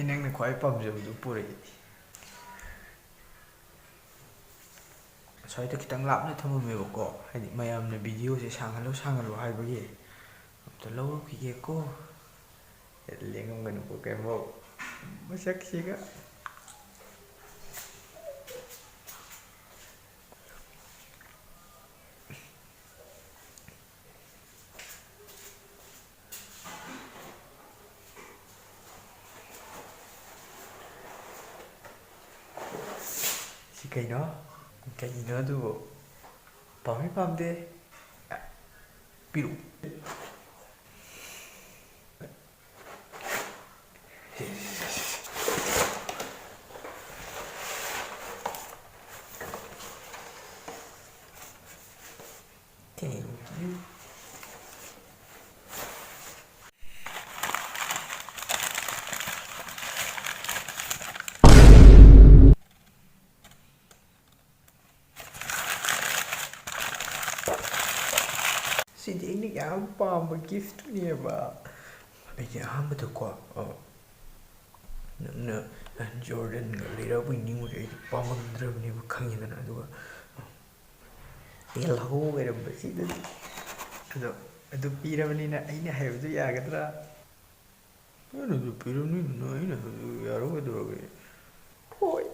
ꯅꯪꯅ ꯈ꯭ꯋꯥꯏ ꯄꯥꯝꯖꯕꯗꯨ ꯄꯨꯔꯛꯏ ꯁ꯭ꯋꯥꯏꯗ ꯈꯤꯇꯪ ꯂꯥꯞꯅ ꯊꯝꯃꯝꯃꯦꯕꯀꯣ ꯍꯥꯏꯗꯤ ꯃꯌꯥꯝꯅ ꯚꯤꯗꯤꯑꯣꯁꯦ ꯁꯥꯡꯍꯜꯂꯨ ꯍꯥꯏꯕꯒꯤ ꯑꯝꯇ ꯂꯧꯔꯨꯈꯤꯒꯦꯀꯣ ꯂꯦꯡꯉꯝꯒꯅꯨꯀꯣ ꯀꯩꯝꯕꯧ ꯃꯁꯛꯁꯤꯒ ꯁꯤ ꯀꯩꯅꯣ ꯑꯗꯨꯕꯨ ꯄꯥꯝꯃꯤ ꯄꯥꯝꯗꯦ ꯄꯤꯔꯛꯎ Thank you. ꯁꯤꯗꯤ ꯑꯩꯅ ꯌꯥꯝ ꯄꯥꯝꯕ ꯒꯤꯐꯇꯨꯅꯦꯕ ꯑꯩꯒꯤ ꯑꯍꯥꯟꯕꯗꯀꯣ ꯅꯪꯅ ꯖꯣꯔꯗꯟꯒ ꯂꯩꯔꯛꯄꯒꯤ ꯅꯤꯡꯉꯨꯔꯦ ꯑꯩꯗꯤ ꯄꯥꯝꯃꯝꯗ꯭ꯔꯕꯅꯦꯕ ꯈꯪꯉꯦꯗꯅ ꯑꯗꯨꯒ ꯌꯦꯜꯍꯧ ꯑꯣꯏꯔꯝꯕꯁꯤꯗꯗꯤ ꯑꯗꯨ ꯄꯤꯔꯕꯅꯤꯅ ꯑꯩꯅ ꯍꯥꯏꯕꯗꯨ ꯌꯥꯒꯗ꯭ꯔꯥ ꯑꯩꯅ ꯑꯗꯨ ꯄꯤꯔꯕꯅꯤꯅ ꯑꯩꯅ ꯍꯥꯏꯕꯗꯨ ꯌꯥꯔꯣꯏꯗꯧꯔꯒꯦ ꯍꯣꯏ